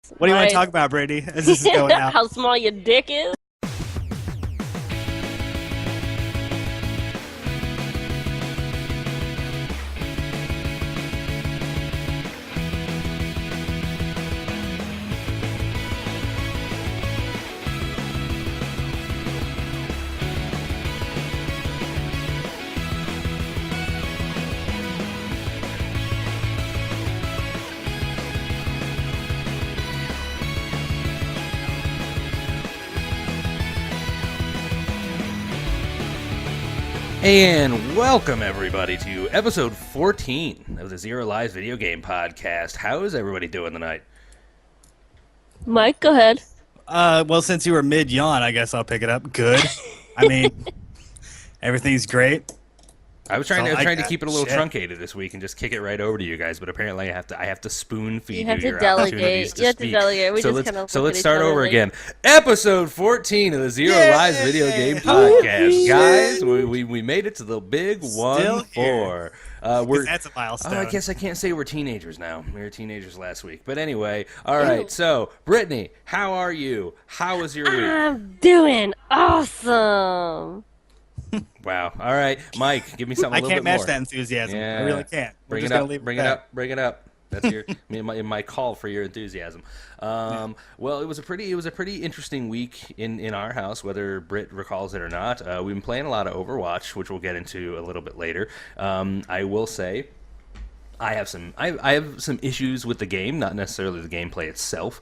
What do you want Right. to talk about, Brady, as this is going out? How small your dick is? And welcome, everybody, to episode 14 of the Zero Lives video game podcast. How is everybody doing tonight? Mike, go ahead. Well, since you were mid-yawn, I guess I'll pick it up. Good. I mean, everything's great. I was trying to that keep it a little shit. truncated this week and just kick it right over to you guys, but apparently I have to spoon feed You have to your delegate. opportunities to You have to speak. delegate. We so just let's kind of so look let's at start each other over like- again. Episode 14 of the Zero Yay! Lives video game Oh, podcast, yeah. guys. We made it to the big Still 1-4. here. We're That's a milestone. Oh, I guess I can't say we're teenagers now. We were teenagers last week. But anyway, all right. So, Brittany, how are you? How was your week? I'm doing awesome. Wow. All right, Mike, give me something a I little can't bit match more. that enthusiasm. Yeah. I really can't. We're Bring just it gonna up. leave Bring it it at up. Bring it up. That's your my call for your enthusiasm. Well, it was a pretty interesting week in our house, whether Britt recalls it or not. We've been playing a lot of Overwatch, which we'll get into a little bit later. I will say, I have some issues with the game, not necessarily the gameplay itself.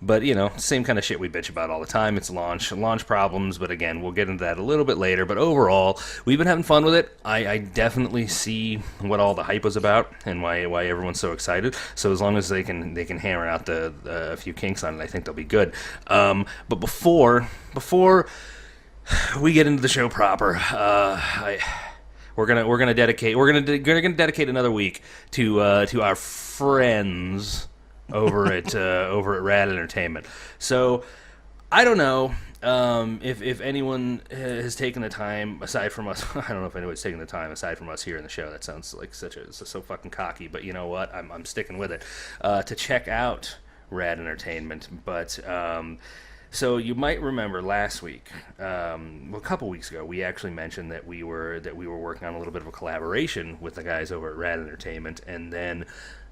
But, you know, same kind of shit we bitch about all the time. It's launch problems, but again, we'll get into that a little bit later. But overall, we've been having fun with it. I definitely see what all the hype was about and why everyone's so excited. So as long as they can hammer out a few kinks on it, I think they'll be good. But before we get into the show proper, we're gonna dedicate another week to our friends over at Rad Entertainment. So I don't know if anyone has taken the time aside from us. I don't know if anyone's taken the time aside from us here in the show. That sounds like so fucking cocky, but you know what? I'm sticking with it to check out Rad Entertainment. But so you might remember last week, a couple weeks ago, we actually mentioned that we were working on a little bit of a collaboration with the guys over at Rad Entertainment, and then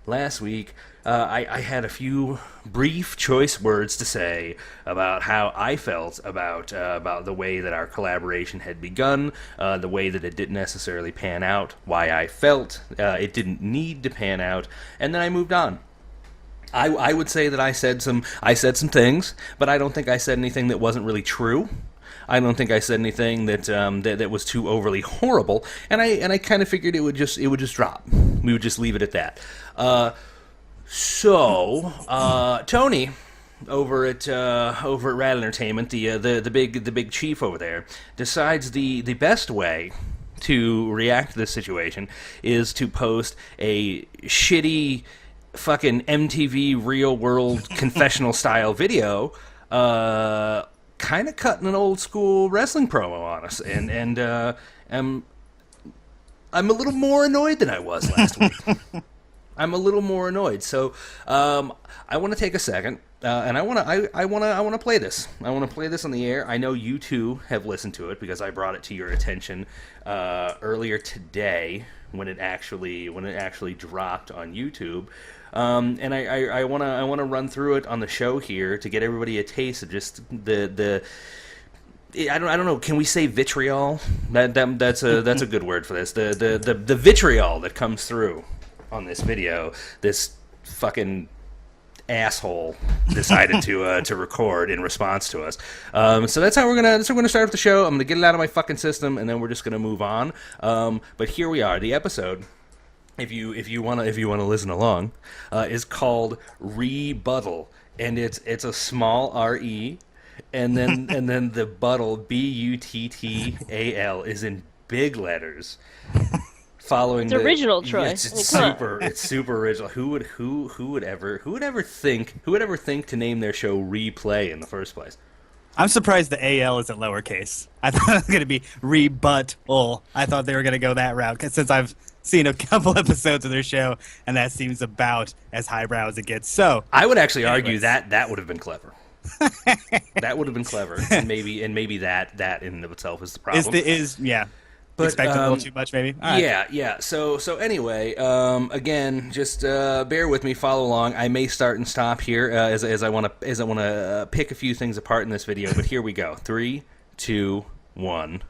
last week I had a few brief choice words to say about how I felt about the way that our collaboration had begun, the way that it didn't necessarily pan out, why I felt it didn't need to pan out, and then I moved on. I would say that I said some things, but I don't think I said anything that wasn't really true. I don't think I said anything that was too overly horrible, and I kind of figured it would just drop. We would just leave it at that. Tony over at Rad Entertainment, the big chief over there, decides the best way to react to this situation is to post a shitty fucking MTV Real World confessional style video, kind of cutting an old school wrestling promo on us, and I'm a little more annoyed than I was last week. I'm a little more annoyed, so I want to take a second, and I want to play this. I want to play this on the air. I know you two have listened to it because I brought it to your attention earlier today when it actually dropped on YouTube. And I want to run through it on the show here to get everybody a taste of just the I don't know. Can we say vitriol? That's a good word for this. The vitriol that comes through on this video. This fucking asshole decided to record in response to us. So that's how we're gonna start off the show. I'm gonna get it out of my fucking system, and then we're just gonna move on. But here we are. The episode, if you wanna listen along, is called Rebuttal, and it's a small R-E, and then the buttal, B-U-T-T-A-L, is in big letters. Following It's original, Troy. Yes, it's I mean, come on. it's super original. Who would ever think to name their show Replay in the first place? I'm surprised the AL isn't lowercase. I thought it was going to be rebuttal. I thought they were going to go that route, 'cause since I've seen a couple episodes of their show, and that seems about as highbrow as it gets. So I would actually argue that would have been clever. That would have been clever, and maybe that in and of itself is the problem. But, expecting a little too much, maybe. All right. Yeah. So anyway, again, just bear with me, follow along. I may start and stop here as I want to pick a few things apart in this video. But here we go. 3, 2, 1.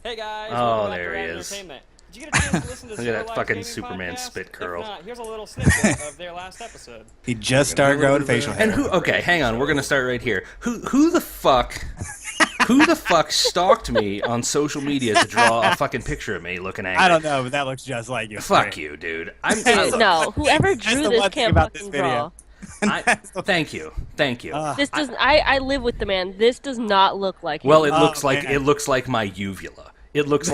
Hey guys, Oh, welcome back there to he Rad is. Entertainment. Did you get a chance to listen to Look at Zero that Lives fucking Gaming Superman podcast? spit curl. If not, here's a little snippet of their last episode. He just started growing facial hair. And who? Okay, hang on. We're gonna start right here. Who the fuck? Who the fuck stalked me on social media to draw a fucking picture of me looking angry? I don't know, but that looks just like you. Fuck you, dude. No, whoever drew the this one thing can't about this fucking video. draw. Thank you. This does. I live with the man. This does not look like him. Well, it man. looks like my uvula. It looks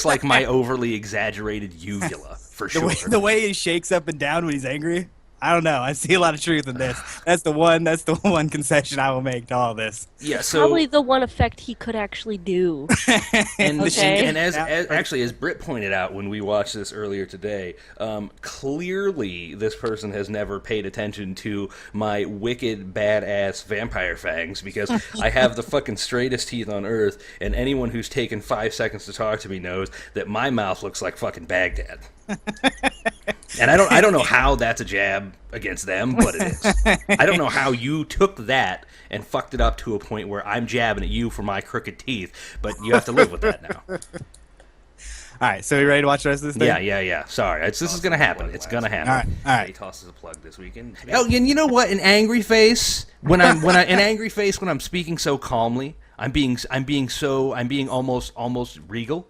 like my overly exaggerated uvula for sure. The way he shakes up and down when he's angry. I don't know. I see a lot of truth in this. That's the one concession I will make to all this. Yeah, so probably the one effect he could actually do. and Okay. as actually as Britt pointed out when we watched this earlier today, clearly this person has never paid attention to my wicked badass vampire fangs, because I have the fucking straightest teeth on earth, and anyone who's taken 5 seconds to talk to me knows that my mouth looks like fucking Baghdad. And I don't know how that's a jab against them, but it is. I don't know how you took that and fucked it up to a point where I'm jabbing at you for my crooked teeth, but you have to live with that now. All right, so you ready to watch the rest of this thing? Yeah. Sorry, this is gonna happen. It's gonna happen. All right. He tosses a plug this weekend. Oh, and you know what? An angry face when I'm speaking so calmly, I'm being almost regal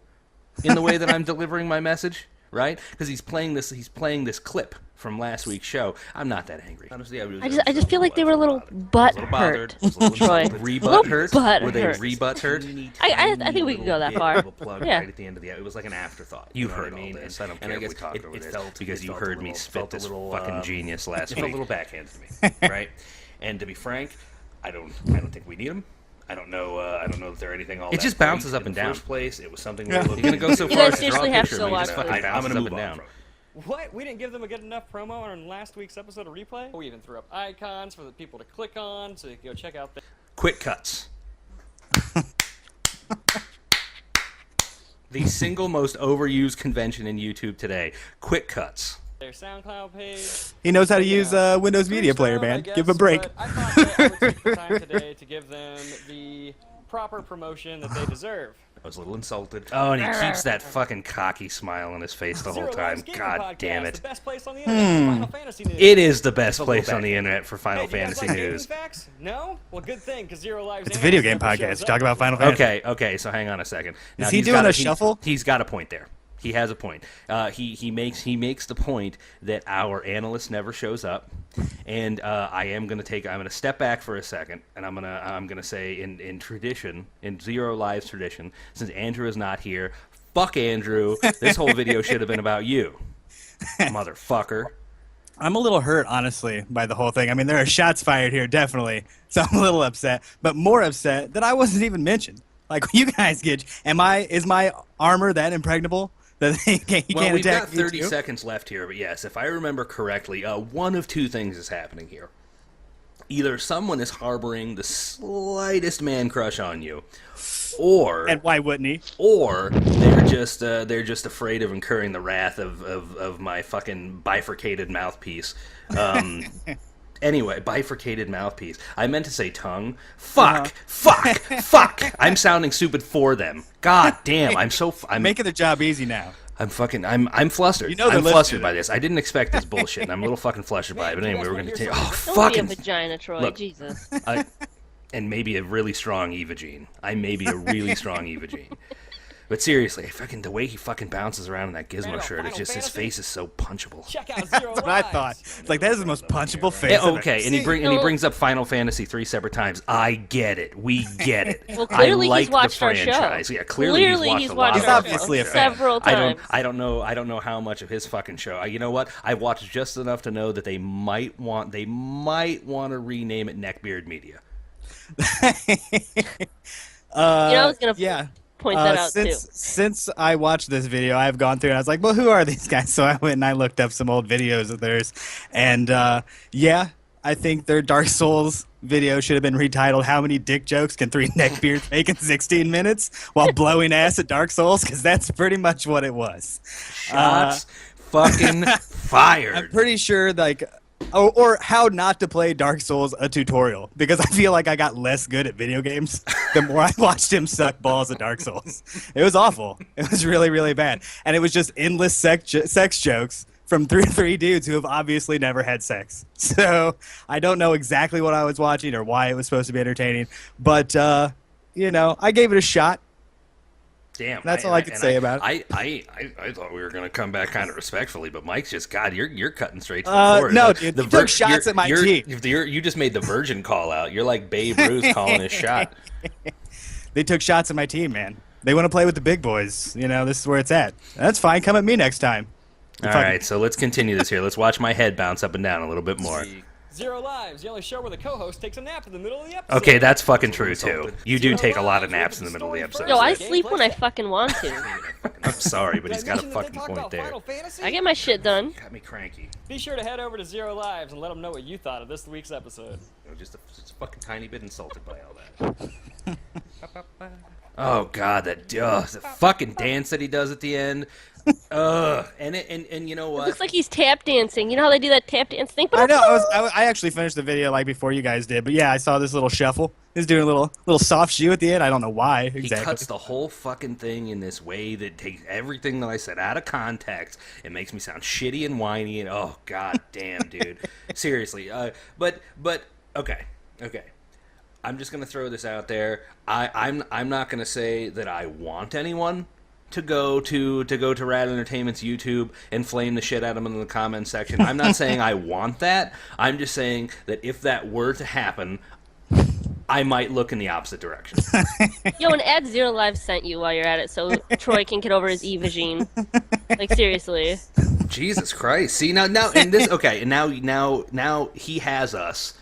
in the way that I'm delivering my message. Right? Because he's playing this clip from last week's show. I'm not that angry. Honestly, I just feel like they were a little butt hurt. Troy. Rebut hurt? Were they hurt. rebut hurt? I think we can go that far. Yeah. Right at the end of the. It was like an afterthought. You heard all this. I don't care if we talked over this because you heard me spit this fucking genius last week. It felt a little backhand to me, right? And to be frank, I don't think we need him. I don't know that they're anything all. It just bounces up and down. In the first place, it was something. You're gonna go so far as to draw a picture of me. Just fucking bounces up and down. What? We didn't give them a good enough promo on last week's episode of Replay? We even threw up icons for the people to click on so they can go check out the Quick cuts. The single most overused convention in YouTube today. Quick cuts. their SoundCloud page. He knows how to use Windows Media Player, man. Give him a break. But I thought that I would take the time today to give them the proper promotion that they deserve. I was a little insulted. Oh, and he keeps that fucking cocky smile on his face the whole time. God damn it. The best place on the internet for Final Fantasy news. It is the best place on the internet for Final Fantasy like news. Facts? No? Well, good thing, because Zero Lives It's a video game podcast. Talk about Final Fantasy. Okay, so hang on a second. Now, is he doing a shuffle? He's got a point there. He has a point. He makes the point that our analyst never shows up, and I'm gonna step back for a second, and I'm gonna say in tradition, in Zero Lives tradition, since Andrew is not here, fuck Andrew. This whole video should have been about you, motherfucker. I'm a little hurt, honestly, by the whole thing. I mean, there are shots fired here, definitely. So I'm a little upset, but more upset that I wasn't even mentioned. Like, you guys get, is my armor that impregnable? That he can't Well, we've attack got 30 me too? seconds left here, but yes, if I remember correctly, one of two things is happening here. Either someone is harboring the slightest man crush on you, or And why wouldn't he? or they're just afraid of incurring the wrath of my fucking bifurcated mouthpiece. Anyway, bifurcated mouthpiece. I meant to say tongue. Fuck. I'm sounding stupid for them. God damn, I'm Making their job easy now. I'm flustered. You know they're I'm flustered listening. by this. I didn't expect this bullshit, and I'm a little fucking flustered by it. But anyway, we're going to take... Oh, Don't fucking... be a vagina, Troy. Look. Jesus. And maybe a really strong Eva gene. I may be a really strong Eva gene. But seriously, fucking the way he fucking bounces around in that Gizmo Randall, shirt, it's Final just his Fantasy? face is so punchable. Check out Zero That's what I thought. It's like that is the most punchable face. Yeah, I've ever okay, and he seen. brings up Final Fantasy 3 separate times. I get it. We get it. Well, clearly I like he's watched the our show. franchise. Yeah, clearly he's watched He's our obviously show. a fan. several times. I don't know how much of his fucking show. You know what? I watched just enough to know that they might want to rename it Neckbeard Media. I was gonna Yeah. point that out too. Since I watched this video, I've gone through and I was like, well, who are these guys? So I went and I looked up some old videos of theirs. And yeah, I think their Dark Souls video should have been retitled How Many Dick Jokes Can Three Neckbeards Make in 16 Minutes While Blowing Ass at Dark Souls? Because that's pretty much what it was. Shots fucking fired. I'm pretty sure, like, or how not to play Dark Souls, a tutorial, because I feel like I got less good at video games the more I watched him suck balls at Dark Souls. It was awful. It was really, really bad. And it was just endless sex jokes from three dudes who have obviously never had sex. So I don't know exactly what I was watching or why it was supposed to be entertaining, but, you know, I gave it a shot. Damn, That's all I could say about it. I thought we were going to come back kind of respectfully, but Mike's just, God, you're cutting straight to the core. No, dude, you took shots at my team. You just made the virgin call out. You're like Babe Ruth calling his shot. They took shots at my team, man. They want to play with the big boys. You know, this is where it's at. That's fine. Come at me next time. All right, so let's continue this here. Let's watch my head bounce up and down a little bit more. Zero Lives, the only show where the co-host takes a nap in the middle of the episode. Okay, that's fucking true, too. You do take a lot of naps in the middle of the episode. Yo, I sleep when I fucking want to. I'm sorry, but he's got a fucking point there. I get my shit done. Got me cranky. Be sure to head over to Zero Lives and let them know what you thought of this week's episode. Just a fucking tiny bit insulted by all that. Oh God, the fucking dance that he does at the end. And you know what? It looks like he's tap dancing. You know how they do that tap dance thing? I know. I actually finished the video like before you guys did, but yeah, I saw this little shuffle. He's doing a little soft shoe at the end. I don't know why exactly. He cuts the whole fucking thing in this way that takes everything that I said out of context. It makes me sound shitty and whiny. And oh God damn, dude, seriously. But okay. I'm just gonna throw this out there. I'm not gonna say that I want anyone to go to Rad Entertainment's YouTube and flame the shit out of them in the comments section. I'm not saying I want that. I'm just saying that if that were to happen, I might look in the opposite direction. Yo, and add Zero Lives sent you while you're at it, so Troy can get over his E-Vagine. Like seriously. Jesus Christ! See now and this okay, and now he has us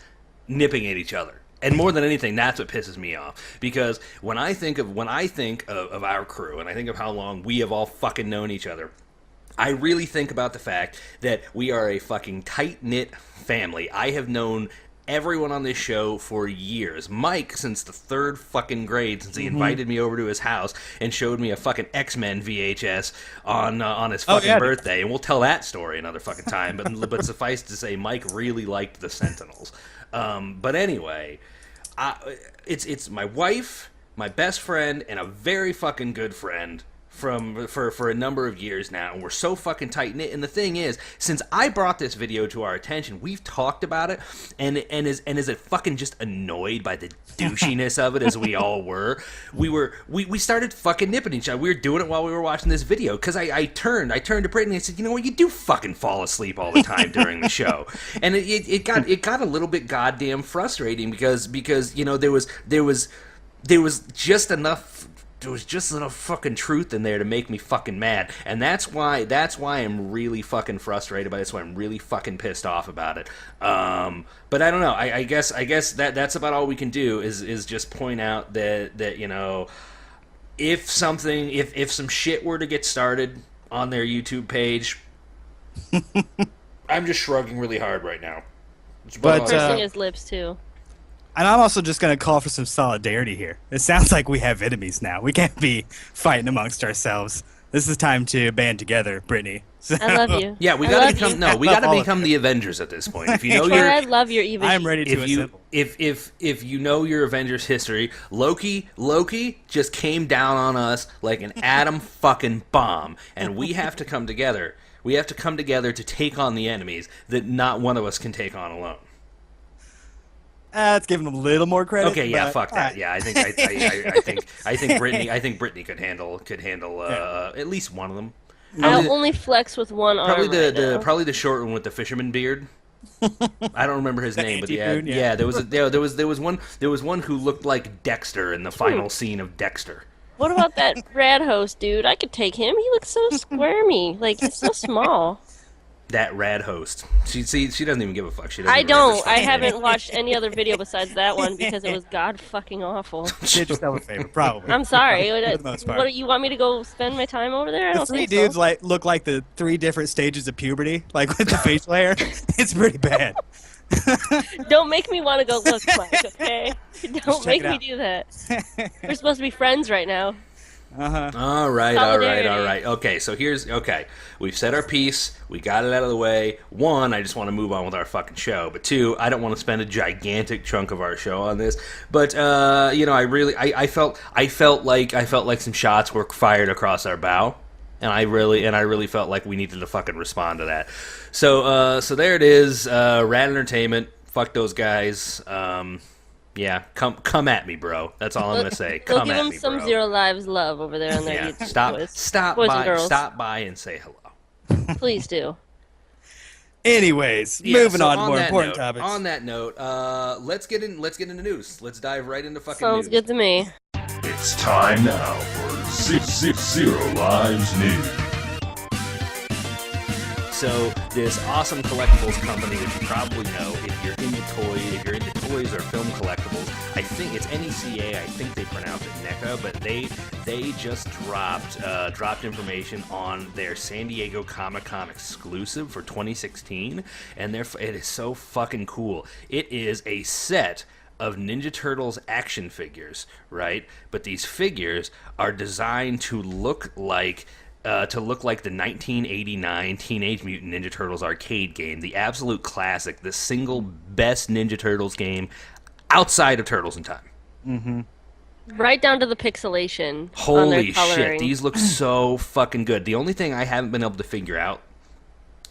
nipping at each other. And more than anything, that's what pisses me off. Because when I think of our crew, and I think of how long we have all fucking known each other, I really think about the fact that we are a fucking tight-knit family. I have known everyone on this show for years. Mike, since the third fucking grade, since he invited me over to his house and showed me a fucking X-Men VHS on his fucking birthday. And we'll tell that story another fucking time. But suffice to say, Mike really liked the Sentinels. But anyway, it's my wife, my best friend, and a very fucking good friend for a number of years now, and we're so fucking tight knit. And the thing is, since I brought this video to our attention, we've talked about it, and is it fucking just annoyed by the douchiness of it as we all were. We started fucking nipping each other. We were doing it while we were watching this video because I turned to Brittany and I said, you know what, you do fucking fall asleep all the time during the show, and it got a little bit goddamn frustrating because you know there was just enough. There was just enough fucking truth in there to make me fucking mad, and that's why I'm really fucking frustrated by this. That's why I'm really fucking pissed off about it. But I don't know. I guess that's about all we can do is just point out that you know, if some shit were to get started on their YouTube page, I'm just shrugging really hard right now. But pursing his lips too. And I'm also just going to call for some solidarity here. It sounds like we have enemies now. We can't be fighting amongst ourselves. This is time to band together, Brittany. So, I love you. Yeah, we got to become the Avengers at this point. If you know I love your Eva. I'm ready to assemble. If you know your Avengers history, Loki just came down on us like an atom fucking bomb, and we have to come together. We have to come together to take on the enemies that not one of us can take on alone. Let's give him a little more credit. Okay, yeah, but, fuck that. right. Yeah, I think Brittany could handle at least one of them. I'll only flex with one arm. Probably the short one with the fisherman beard. I don't remember his name, but yeah. there was one who looked like Dexter in the final scene of Dexter. What about that rad host dude? I could take him. He looks so squirmy. Like, he's so small. That rad host. She doesn't even give a fuck. I don't. I haven't watched any other video besides that one because it was god fucking awful. Did yourself a favor, probably. I'm sorry. For the most part. What, you want me to go spend my time over there? I The don't three think dudes so. look like the 3 different stages of puberty, like with the facial hair. It's pretty bad. Don't make me want to go look, Mike, okay? Don't make it me out. do that. We're supposed to be friends right now. All right. Okay, so we've said our piece. We got it out of the way. 1, I just want to move on with our fucking show. But 2, I don't want to spend a gigantic chunk of our show on this. But I felt like some shots were fired across our bow. And I really felt like we needed to fucking respond to that. So there it is. Rad Entertainment. Fuck those guys. Yeah, come at me, bro. That's all I'm gonna say. Go Come give at them me, some bro. Zero Lives love over there on their Yeah, YouTube. stop Boys and girls. by and say hello. Please do. Anyways, Yeah, moving so on to more that important note, topics. On that note, let's get into news. Let's dive right into fucking Sounds news. good to me. It's time now for Zero Lives News. So this awesome collectibles company that you probably know if you're into toys or film collectibles, I think it's NECA. I think they pronounce it NECA, but they just dropped information on their San Diego Comic-Con exclusive for 2016, and it is so fucking cool. It is a set of Ninja Turtles action figures, right? But these figures are designed to look like the 1989 Teenage Mutant Ninja Turtles arcade game, the absolute classic, the single best Ninja Turtles game outside of Turtles in Time. Right down to the pixelation on Holy their coloring. shit, these look so fucking good. The only thing I haven't been able to figure out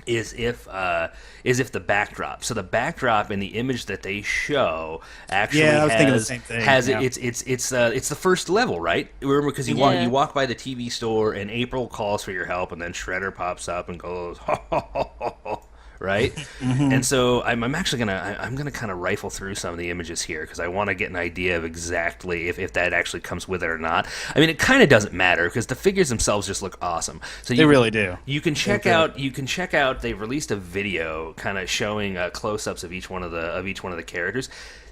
is if the backdrop. So the backdrop and the image that they show actually I was thinking the same thing, yeah. It's the first level, right? Remember, because you walk by the TV store and April calls for your help, and then Shredder pops up and goes, ho, ho, ho, ho, ho, right? And so I'm actually gonna kind of rifle through some of the images here because I want to get an idea of exactly if that actually comes with it or not. I mean, it kind of doesn't matter because the figures themselves just look awesome. So They really do. You can check out. They've released a video kind of showing close-ups of each one of the characters.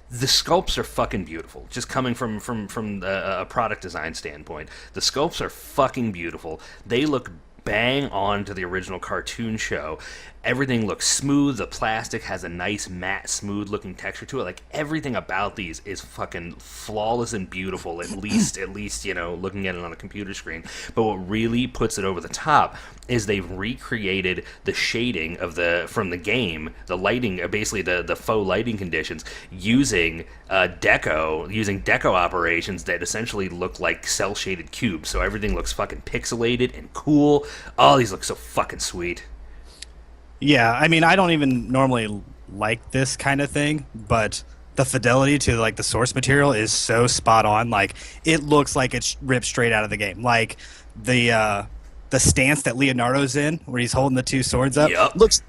The sculpts are fucking beautiful. Just coming from a product design standpoint, the sculpts are fucking beautiful. They look bang on to the original cartoon show. Everything looks smooth. The plastic has a nice matte, smooth-looking texture to it. Like, everything about these is fucking flawless and beautiful. At least, looking at it on a computer screen. But what really puts it over the top is they've recreated the shading from the game, the lighting, basically the faux lighting conditions, using deco operations that essentially look like cel-shaded cubes. So everything looks fucking pixelated and cool. Oh, these look so fucking sweet. Yeah, I mean, I don't even normally like this kind of thing, but the fidelity to like the source material is so spot on. Like, it looks like it's ripped straight out of the game. Like the stance that Leonardo's in, where he's holding the 2 swords up, Yep. looks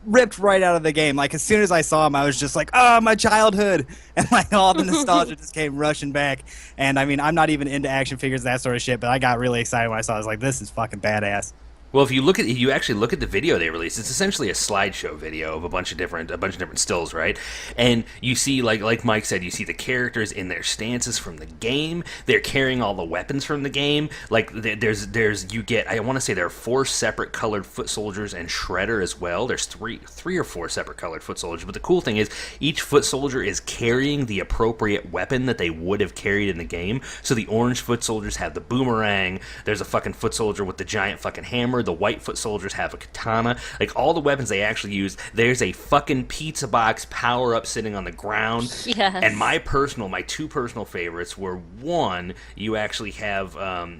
ripped right out of the game. Like, as soon as I saw him, I was just like, oh, my childhood, and like all the nostalgia just came rushing back. And I mean, I'm not even into action figures, that sort of shit, but I got really excited when I saw it. I was like, this is fucking badass. Well, if you actually look at the video they released, it's essentially a slideshow video of a bunch of different stills, right? And you see, like Mike said, you see the characters in their stances from the game. They're carrying all the weapons from the game. Like I want to say there are 4 separate colored foot soldiers and Shredder as well. There's three or 4 separate colored foot soldiers. But the cool thing is, each foot soldier is carrying the appropriate weapon that they would have carried in the game. So the orange foot soldiers have the boomerang. There's a fucking foot soldier with the giant fucking hammer. The white foot soldiers have a katana. Like, all the weapons they actually use, there's a fucking pizza box power-up sitting on the ground. Yes. And my 2 personal favorites were, 1, you actually have,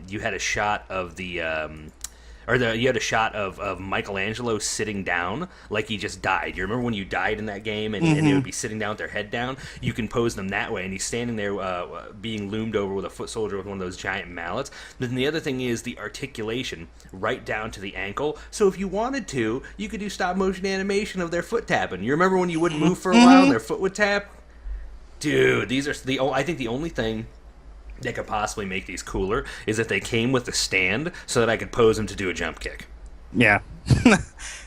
you had a shot of the, you had a shot of Michelangelo sitting down like he just died. You remember when you died in that game and they would be sitting down with their head down? You can pose them that way, and he's standing there being loomed over with a foot soldier with one of those giant mallets. Then the other thing is the articulation right down to the ankle. So if you wanted to, you could do stop motion animation of their foot tapping. You remember when you wouldn't move for a while and their foot would tap? Dude, these are I think the only thing that could possibly make these cooler is if they came with a stand so that I could pose them to do a jump kick. Yeah.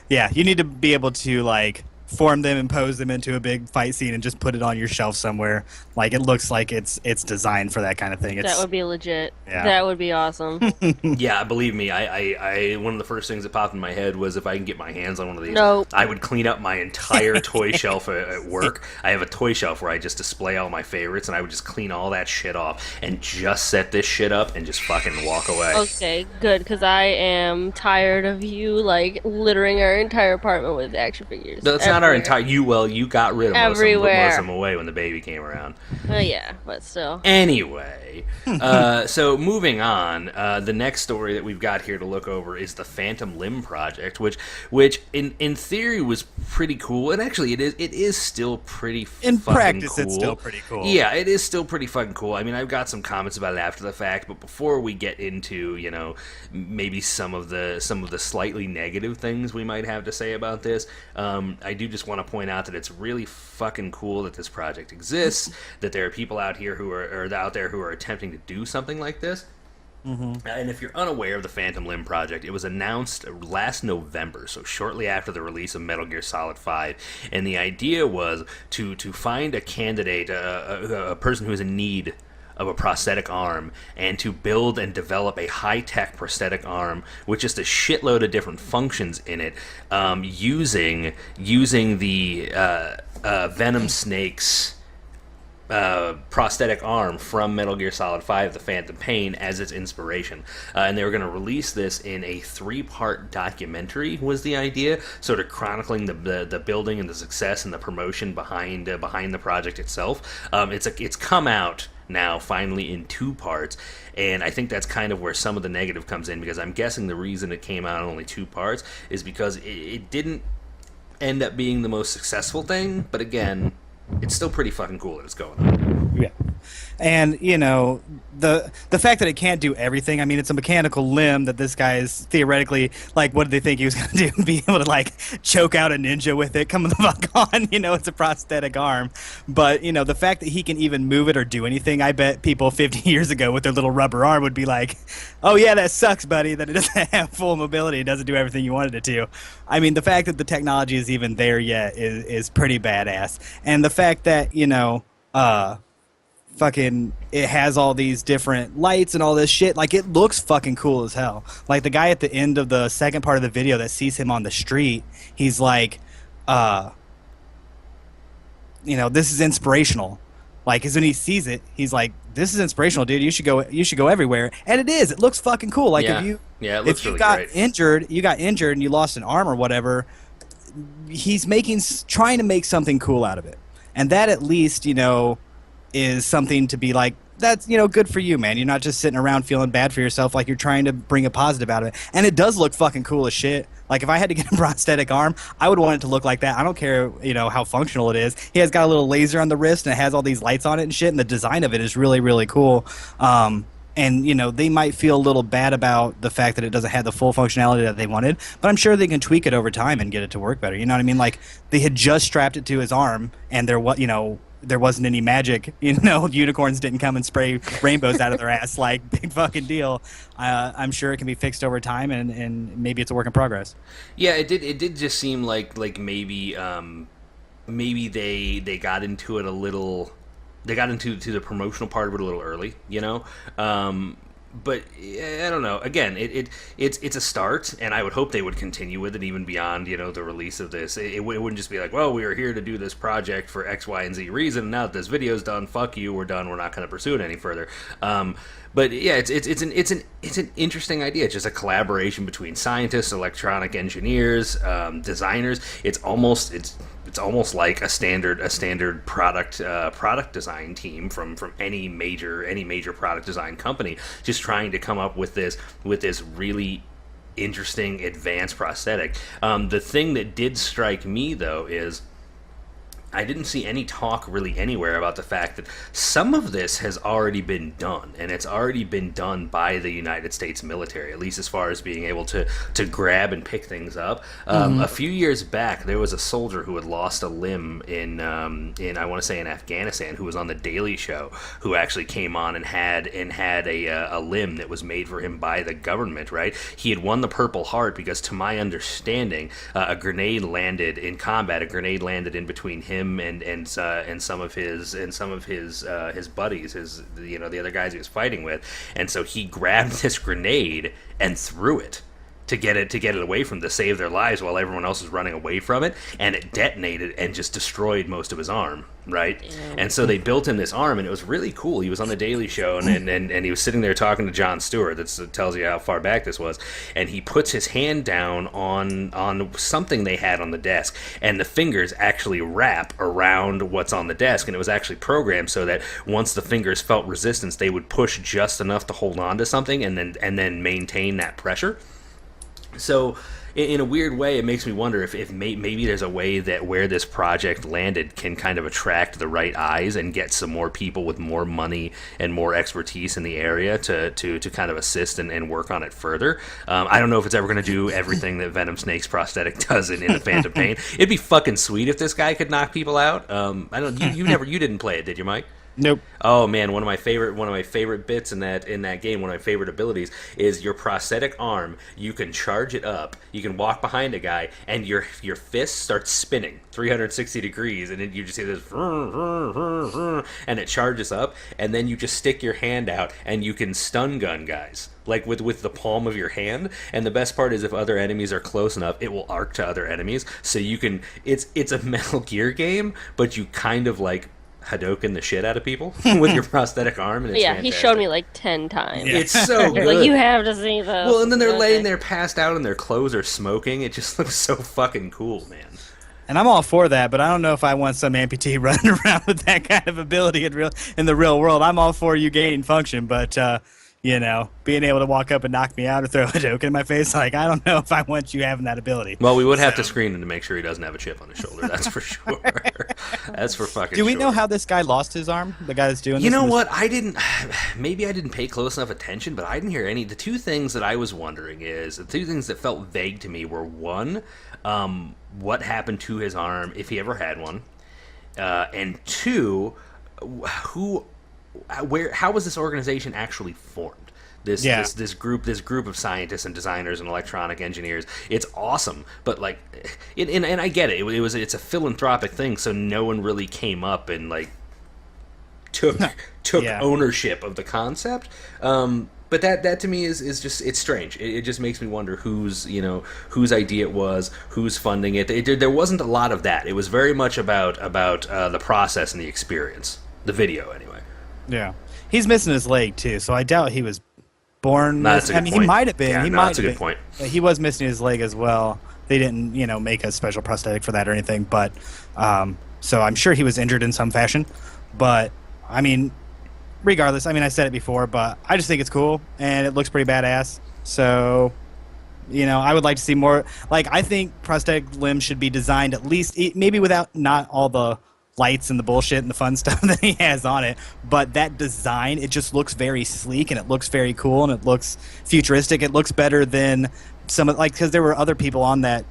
Yeah, you need to be able to, like, form them and pose them into a big fight scene and just put it on your shelf somewhere. Like, it looks like it's designed for that kind of thing. That would be legit. Yeah. That would be awesome. Yeah, believe me, I one of the first things that popped in my head was if I can get my hands on one of these, Nope. I would clean up my entire toy shelf at work. I have a toy shelf where I just display all my favorites, and I would just clean all that shit off and just set this shit up and just fucking walk away. Okay, good, because I am tired of you, like, littering our entire apartment with action figures. That's not our entire... You got rid of most Everywhere. of them away when the baby came around. Yeah, but still. Anyway, so moving on, the next story that we've got here to look over is the Phantom Limb Project, which in theory was pretty cool, and actually it is still pretty In fucking practice, cool. it's still pretty cool. Yeah, it is still pretty fucking cool. I mean, I've got some comments about it after the fact, but before we get into, you know, maybe some of the slightly negative things we might have to say about this, I do just want to point out that it's really fucking cool that this project exists, that there are people out here who are attempting to do something like this. And if you're unaware of the Phantom Limb Project, it was announced last November, so shortly after the release of Metal Gear Solid 5, and the idea was to find a candidate, a person who is in need of a prosthetic arm, and to build and develop a high-tech prosthetic arm with just a shitload of different functions in it, using the Venom Snake's prosthetic arm from Metal Gear Solid 5, The Phantom Pain, as its inspiration. And they were going to release this in a 3-part documentary, was the idea, sort of chronicling the building and the success and the promotion behind the project itself. It's come out now finally in 2 parts, and I think that's kind of where some of the negative comes in, because I'm guessing the reason it came out in only 2 parts is because it didn't end up being the most successful thing, but again, it's still pretty fucking cool that it's going on. Yeah. And, you know, the fact that it can't do everything, I mean, it's a mechanical limb that this guy is theoretically, like, what did they think he was going to do? Be able to, like, choke out a ninja with it? Come the fuck on, you know, it's a prosthetic arm. But, you know, the fact that he can even move it or do anything, I bet people 50 years ago with their little rubber arm would be like, oh, yeah, that sucks, buddy, that it doesn't have full mobility, it doesn't do everything you wanted it to. I mean, the fact that the technology is even there yet is pretty badass. And the fact that, you know, fucking it has all these different lights and all this shit, like, it looks fucking cool as hell. Like, the guy at the end of the second part of the video that sees him on the street, he's like, you know, this is inspirational. Like, because when he sees it, he's like, this is inspirational, dude, you should go everywhere. And it is, it looks fucking cool. Like, yeah. if you really got great. injured and you lost an arm or whatever, he's trying to make something cool out of it. And that, at least, you know, is something to be like, that's, you know, good for you, man. You're not just sitting around feeling bad for yourself, like, you're trying to bring a positive out of it. And it does look fucking cool as shit. Like, if I had to get a prosthetic arm, I would want it to look like that. I don't care, you know, how functional it is. He has got a little laser on the wrist, and it has all these lights on it and shit, and the design of it is really, really cool. And, you know, they might feel a little bad about the fact that it doesn't have the full functionality that they wanted, but I'm sure they can tweak it over time and get it to work better. You know what I mean? Like, they had just strapped it to his arm, and there wasn't any magic, you know, unicorns didn't come and spray rainbows out of their ass, like, big fucking deal. I'm sure it can be fixed over time, and maybe it's a work in progress. Yeah, it did just seem like maybe they got into it a little. They got into the promotional part of it a little early, you know. But I don't know. Again, it's a start, and I would hope they would continue with it even beyond, you know, the release of this. It wouldn't just be like, well, we were here to do this project for X, Y, and Z reason. And now that this video's done, fuck you, we're done. We're not going to pursue it any further. But yeah, it's an interesting idea. It's just a collaboration between scientists, electronic engineers, designers. It's almost like a standard product design team from any major product design company, just trying to come up with this really interesting advanced prosthetic. The thing that did strike me though is I didn't see any talk really anywhere about the fact that some of this has already been done, and it's already been done by the United States military, at least as far as being able to grab and pick things up. A few years back, there was a soldier who had lost a limb in I want to say in Afghanistan, who was on the Daily Show, who actually came on and had a limb that was made for him by the government. Right? He had won the Purple Heart because, to my understanding, a grenade landed in combat. A grenade landed in between him and some of his buddies, the other guys he was fighting with, and so he grabbed this grenade and threw it to get it away from them, to save their lives while everyone else was running away from it, and it detonated and just destroyed most of his arm, right? Ew. And so they built him this arm, and it was really cool. He was on the Daily Show, and he was sitting there talking to Jon Stewart. That tells you how far back this was. And he puts his hand down on something they had on the desk, and the fingers actually wrap around what's on the desk, and it was actually programmed so that once the fingers felt resistance, they would push just enough to hold on to something, and then maintain that pressure. So, in a weird way, it makes me wonder if maybe there's a way that where this project landed can kind of attract the right eyes and get some more people with more money and more expertise in the area to kind of assist and work on it further. I don't know if it's ever going to do everything that Venom Snake's prosthetic does in the Phantom Pain. It'd be fucking sweet if this guy could knock people out. I don't. You didn't play it, did you, Mike? Nope. Oh man, one of my favorite bits in that game, one of my favorite abilities is your prosthetic arm. You can charge it up. You can walk behind a guy, and your fist starts spinning 360 degrees, and then you just hear this, and it charges up, and then you just stick your hand out, and you can stun gun guys. Like with the palm of your hand, and the best part is if other enemies are close enough, it will arc to other enemies. So you can. It's a Metal Gear game, but you kind of like Hadouken the shit out of people with your prosthetic arm, and it's fantastic. He showed me like 10 times. It's so good. Like, you have to see this. Well, and then they're laying there passed out, and their clothes are smoking. It just looks so fucking cool, man. And I'm all for that, but I don't know if I want some amputee running around with that kind of ability in the real world. I'm all for you gaining function, but being able to walk up and knock me out or throw a joke in my face, like, I don't know if I want you having that ability. Well, we would have to screen him to make sure he doesn't have a chip on his shoulder. That's for sure. That's for fucking sure. Do we know how this guy lost his arm? The guy that's doing this? You know what? Maybe I didn't pay close enough attention, but I didn't hear any. The two things that I was wondering is, the two things that felt vague to me were, one, what happened to his arm, if he ever had one, and two, how was this organization actually formed? This group of scientists and designers and electronic engineers. It's awesome, but like, and I get it. It's a philanthropic thing, so no one really came up and like took ownership of the concept. But that to me is just, it's strange. It just makes me wonder whose idea it was, who's funding it. There wasn't a lot of that. It was very much about the process and the experience, the video anyway. Yeah, he's missing his leg too, so I doubt he was born. That's a good point. He might have been. Yeah, that's a good point. He was missing his leg as well. They didn't, make a special prosthetic for that or anything. But so I'm sure he was injured in some fashion. But I mean, regardless, I said it before, but I just think it's cool and it looks pretty badass. So, I would like to see more. Like, I think prosthetic limbs should be designed at least, maybe without not all the lights and the bullshit and the fun stuff that he has on it, but that design, it just looks very sleek and it looks very cool and it looks futuristic. It looks better than because there were other people on that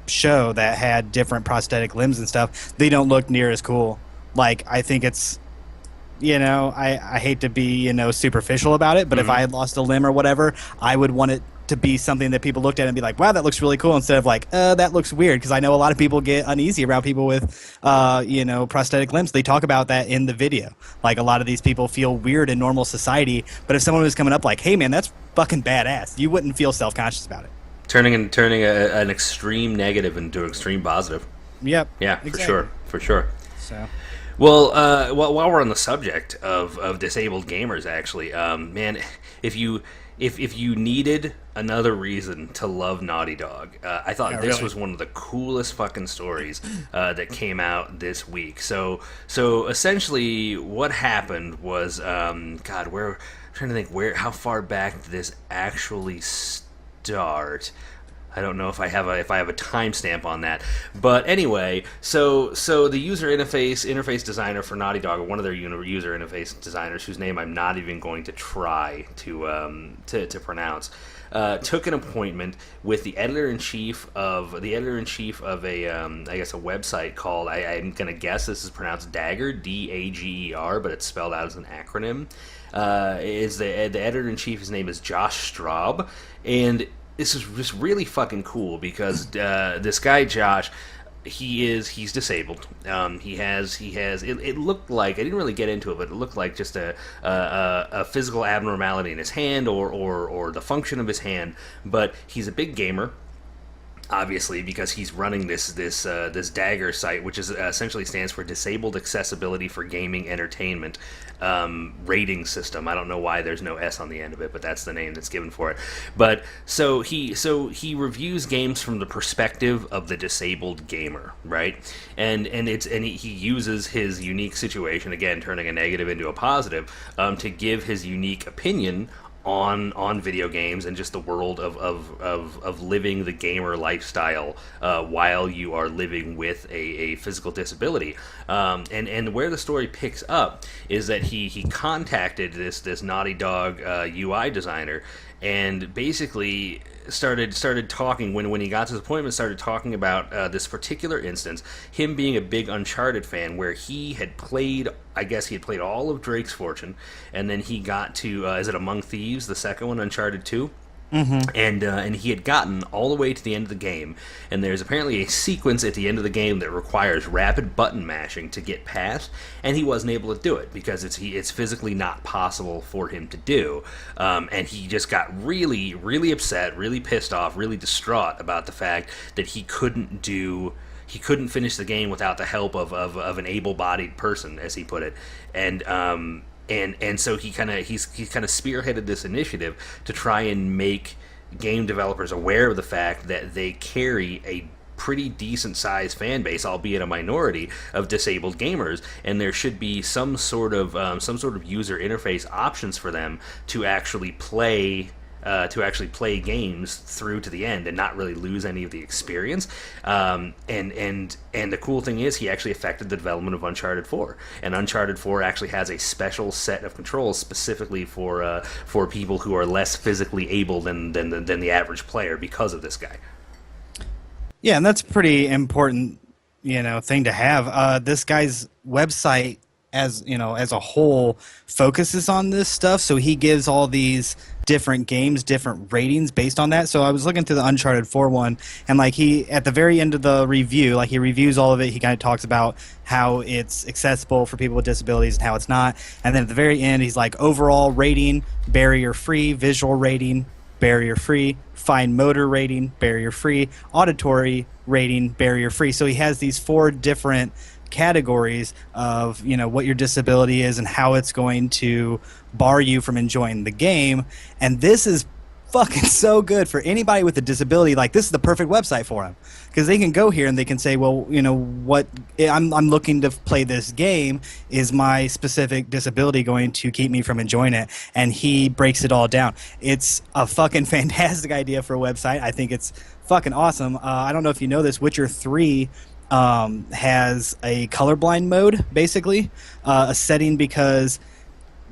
show that had different prosthetic limbs and stuff. They don't look near as cool. Like, I think it's, I hate to be, superficial about it, but if I had lost a limb or whatever, I would want it to be something that people looked at and be like, wow, that looks really cool, instead of like, that looks weird, because I know a lot of people get uneasy around people with, prosthetic limbs. They talk about that in the video. Like, a lot of these people feel weird in normal society, but if someone was coming up like, hey, man, that's fucking badass, you wouldn't feel self-conscious about it. Turning an extreme negative into an extreme positive. Yep. Yeah, exactly. For sure. So. Well, while we're on the subject of disabled gamers, actually, man, if you needed another reason to love Naughty Dog, I thought this was one of the coolest fucking stories that came out this week. So essentially, what happened was, I'm trying to think how far back this actually started. start. I don't know if I have a timestamp on that, but anyway, so the user interface designer for Naughty Dog, or one of their user interface designers, whose name I'm not even going to try to pronounce, took an appointment with the editor-in-chief of a I guess a website called, I'm gonna guess this is pronounced Dagger, Dager, but it's spelled out as an acronym. Is the editor-in-chief? His name is Josh Straub, and this is just really fucking cool because this guy Josh, he's disabled. He has it looked like, I didn't really get into it, but it looked like just a physical abnormality in his hand or the function of his hand. But he's a big gamer, obviously, because he's running this Dagger site, which is essentially stands for Disabled Accessibility for Gaming Entertainment rating system. I don't know why there's no S on the end of it, but that's the name that's given for it. But so he reviews games from the perspective of the disabled gamer, right? And he uses his unique situation, again turning a negative into a positive, to give his unique opinion on video games and just the world of living the gamer lifestyle while you are living with a physical disability. And where the story picks up is that he contacted this Naughty Dog UI designer and basically started talking when he got to his appointment, started talking about this particular instance, him being a big Uncharted fan, where he had played, I guess he had played all of Drake's Fortune, and then he got to is it Among Thieves, the second one, Uncharted 2? Mm-hmm. And he had gotten all the way to the end of the game, and there's apparently a sequence at the end of the game that requires rapid button mashing to get past, and he wasn't able to do it because it's physically not possible for him to do, and he just got really, really upset, really pissed off, really distraught about the fact that he couldn't finish the game without the help of an able-bodied person, as he put it, and so he's kind of spearheaded this initiative to try and make game developers aware of the fact that they carry a pretty decent sized fan base, albeit a minority, of disabled gamers, and there should be some sort of user interface options for them to actually play games through to the end and not really lose any of the experience. And the cool thing is, he actually affected the development of Uncharted 4, and Uncharted 4 actually has a special set of controls specifically for people who are less physically able than the average player because of this guy. Yeah, and that's a pretty important, thing to have. This guy's website, as a whole, focuses on this stuff, so he gives all these different games different ratings based on that. So I was looking through the Uncharted 4 one, and he at the very end of the review, he reviews all of it. He kind of talks about how it's accessible for people with disabilities and how it's not, and then at the very end he's like, overall rating barrier free, visual rating barrier free, fine motor rating barrier free, auditory rating barrier free. So he has these 4 different categories of what your disability is and how it's going to bar you from enjoying the game. And this is fucking so good for anybody with a disability. This is the perfect website for them, because they can go here and they can say, well, what I'm looking to play this game. Is my specific disability going to keep me from enjoying it? And he breaks it all down. It's a fucking fantastic idea for a website. I think it's fucking awesome. I don't know if you know this, Witcher 3 has a colorblind mode, basically, a setting, because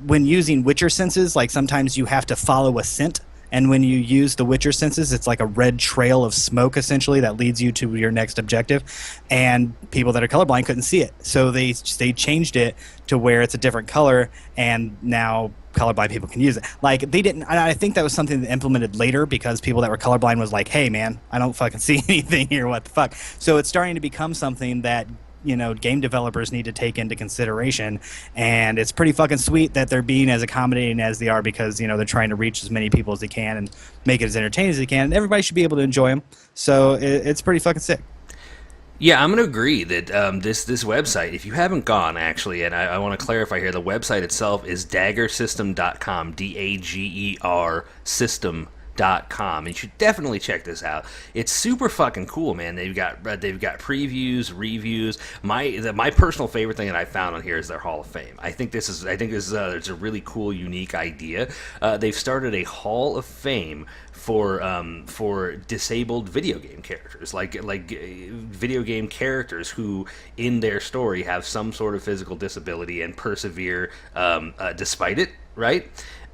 when using Witcher senses, sometimes you have to follow a scent, and when you use the Witcher senses, it's like a red trail of smoke, essentially, that leads you to your next objective, and people that are colorblind couldn't see it, so they changed it to where it's a different color, and now colorblind people can use it. They didn't. I think that was something that implemented later, because people that were colorblind was like, hey man, I don't fucking see anything here, what the fuck. So it's starting to become something that game developers need to take into consideration, and it's pretty fucking sweet that they're being as accommodating as they are, because they're trying to reach as many people as they can and make it as entertaining as they can, and everybody should be able to enjoy them. So it's pretty fucking sick. Yeah, I'm going to agree that this website, if you haven't gone, actually, and I want to clarify here, the website itself is daggersystem.com, Dager system.com. Com. You should definitely check this out. It's super fucking cool, man. They've got previews, reviews. My personal favorite thing that I found on here is their Hall of Fame. I think this is it's a really cool, unique idea. They've started a Hall of Fame for disabled video game characters, like video game characters who in their story have some sort of physical disability and persevere despite it, right?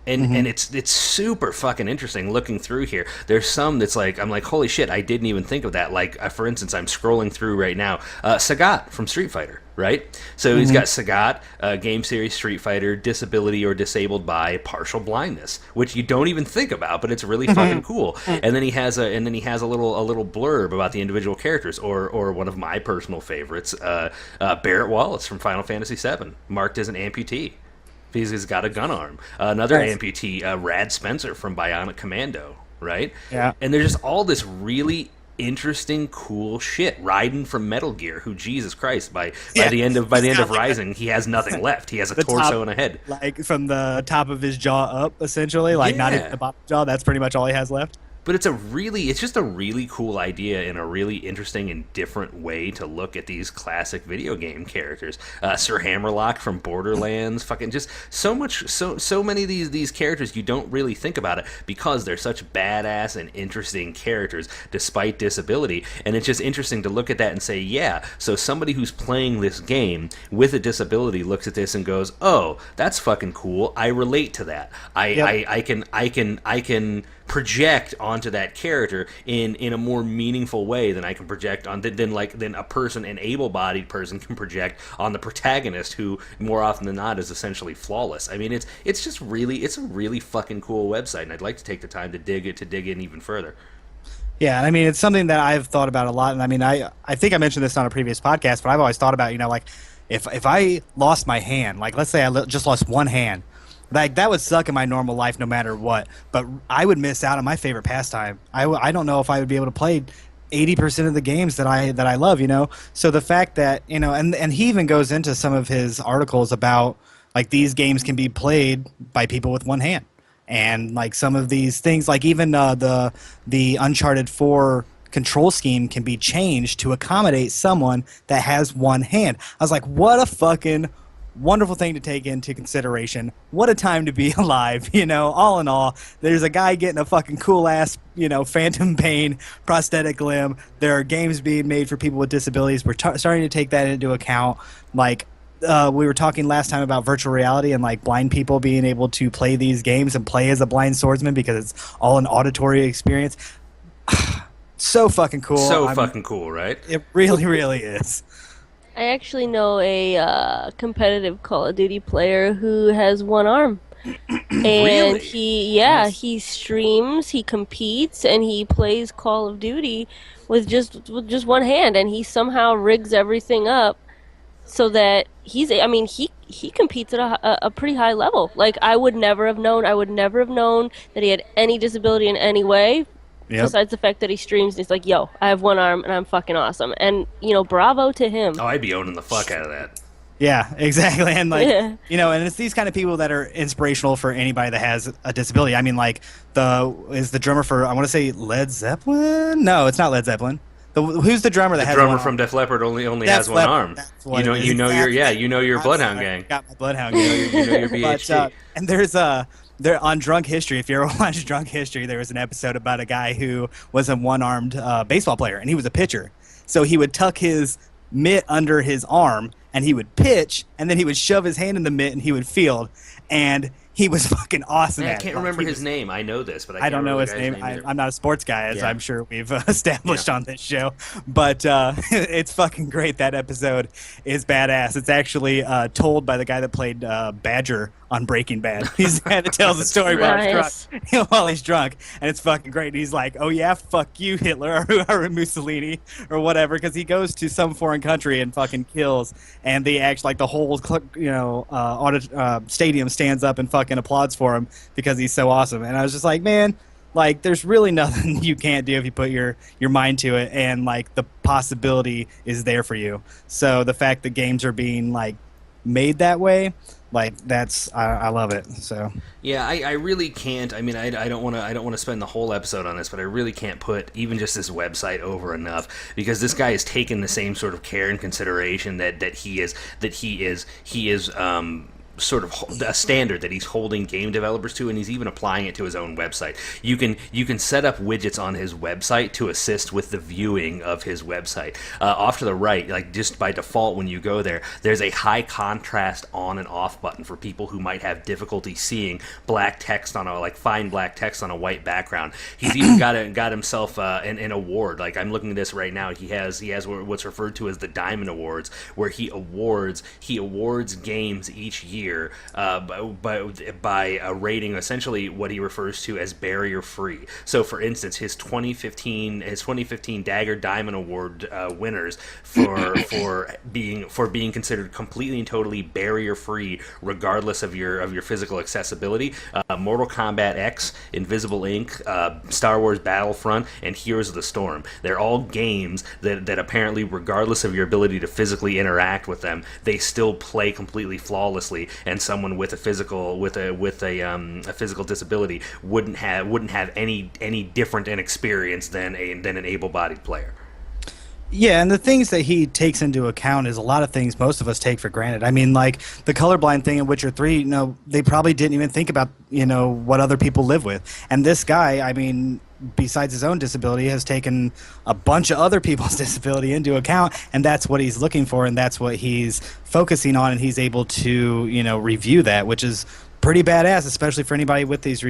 And it's super fucking interesting looking through here. There's some that's like, I'm like, holy shit, I didn't even think of that. Like, for instance, I'm scrolling through right now, Sagat from Street Fighter, right? So he's got Sagat, game series Street Fighter, disability or disabled by partial blindness, which you don't even think about, but it's really fucking cool. And then he has a little blurb about the individual characters, or one of my personal favorites, Barrett Wallace from Final Fantasy VII, marked as an amputee. He's got a gun arm. Another amputee, Rad Spencer from Bionic Commando, right? Yeah. And there's just all this really interesting, cool shit. Raiden from Metal Gear, who, Jesus Christ, by the end of Rising, he has nothing left. He has a torso and a head. Like from the top of his jaw up, essentially. Like not even the bottom jaw. That's pretty much all he has left. But it's just a really cool idea and a really interesting and different way to look at these classic video game characters. Sir Hammerlock from Borderlands, fucking just so many of these characters you don't really think about it because they're such badass and interesting characters despite disability. And it's just interesting to look at that and say, yeah, so somebody who's playing this game with a disability looks at this and goes, oh, that's fucking cool. I relate to that. I can project onto that character in a more meaningful way than I can project on than a person, an able-bodied person, can project on the protagonist, who more often than not is essentially flawless. I mean, it's a really fucking cool website, and I'd like to take the time to dig in even further. Yeah, I mean, it's something that I've thought about a lot, and I mean, I think I mentioned this on a previous podcast, but I've always thought about, like, if I lost my hand, like, let's say I just lost one hand, like, that would suck in my normal life no matter what, but I would miss out on my favorite pastime. I don't know if I would be able to play 80% of the games that I love, So the fact that, and he even goes into some of his articles about, like, these games can be played by people with one hand. And, like, some of these things, like even the Uncharted 4 control scheme can be changed to accommodate someone that has one hand. I was like, what a fucking wonderful thing to take into consideration. What a time to be alive, all in all. There's a guy getting a fucking cool ass, phantom pain prosthetic limb. There are games being made for people with disabilities. We're starting to take that into account. Like, we were talking last time about virtual reality and, like, blind people being able to play these games and play as a blind swordsman because it's all an auditory experience. So fucking cool. Fucking cool, right? It really, really is. I actually know a competitive Call of Duty player who has one arm. And Really? he streams, he competes, and he plays Call of Duty with just one hand, and he somehow rigs everything up so that he competes at a pretty high level. Like, I would never have known that he had any disability in any way. Yep. Besides the fact that he streams and he's like, yo, I have one arm and I'm fucking awesome. And, bravo to him. Oh, I'd be owning the fuck out of that. Yeah, exactly. And, like, and it's these kind of people that are inspirational for anybody that has a disability. I mean, like, is the drummer for, I want to say Led Zeppelin? No, it's not Led Zeppelin. Who's the drummer that has one arm? The drummer from Def Leppard only has one arm. You know your Bloodhound gang. Got my Bloodhound gang. you know your BHG. And there's there on Drunk History, if you ever watched Drunk History, there was an episode about a guy who was a one-armed baseball player, and he was a pitcher. So he would tuck his mitt under his arm, and he would pitch, and then he would shove his hand in the mitt, and he would field. And he was fucking awesome at it. I can't remember his name. I know this, but I don't know his name. I'm not a sports guy, as I'm sure we've established on this show. But it's fucking great. That episode is badass. It's actually told by the guy that played Badger on Breaking Bad. He's the guy that tells the story while he's drunk, and it's fucking great. And he's like, "Oh yeah, fuck you, Hitler or Mussolini or whatever," because he goes to some foreign country and fucking kills, and they actually, like, the whole stadium stands up and fucking applauds for him because he's so awesome. And I was just like, man, like, there's really nothing you can't do if you put your mind to it, and, like, the possibility is there for you. So the fact that games are being, like, made that way, like I love it. So Yeah, I really can't. I mean, I don't want to spend the whole episode on this, but I really can't put even just this website over enough, because this guy has taken the same sort of care and consideration that he is sort of a standard that he's holding game developers to, and he's even applying it to his own website. You can set up widgets on his website to assist with the viewing of his website. Off to the right, like just by default when you go there, there's a high contrast on and off button for people who might have difficulty seeing black text on fine black text on a white background. He's even got himself an award. Like, I'm looking at this right now. He has what's referred to as the Diamond Awards, where he awards games each year by a rating, essentially what he refers to as barrier free. So, for instance, his 2015 Dagger Diamond Award winners for being considered completely and totally barrier free, regardless of your physical accessibility: Mortal Kombat X, Invisible Ink, Star Wars Battlefront, and Heroes of the Storm. They're all games that apparently, regardless of your ability to physically interact with them, they still play completely flawlessly, and someone with a physical disability wouldn't have any different an experience than an able-bodied player. yeah, and the things that he takes into account is a lot of things most of us take for granted. I mean, like the colorblind thing in Witcher 3, they probably didn't even think about, what other people live with. And this guy, I mean, besides his own disability, has taken a bunch of other people's disability into account, and that's what he's looking for, and that's what he's focusing on, and he's able to, review that, which is pretty badass, especially for anybody with these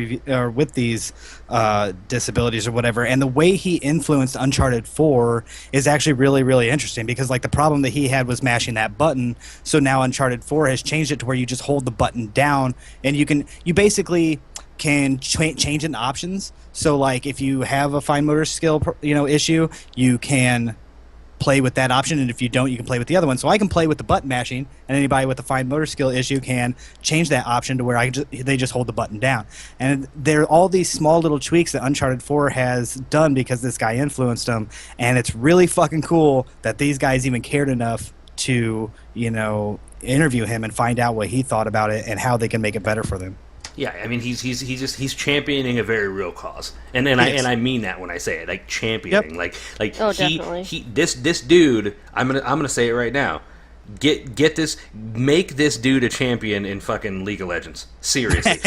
disabilities or whatever. And the way he influenced Uncharted 4 is actually really, really interesting, because like the problem that he had was mashing that button. So now Uncharted 4 has changed it to where you just hold the button down, and you basically can change in options. So like if you have a fine motor skill issue, you can play with that option, and if you don't, you can play with the other one. So I can play with the button mashing, and anybody with a fine motor skill issue can change that option to where they just hold the button down. And there are all these small little tweaks that Uncharted 4 has done because this guy influenced them, and it's really fucking cool that these guys even cared enough to interview him and find out what he thought about it and how they can make it better for them. Yeah, I mean he's championing a very real cause, and I mean that when I say it, like championing, Yep. like Oh, he definitely. this dude. I'm gonna say it right now. Make this dude a champion in fucking League of Legends. Seriously,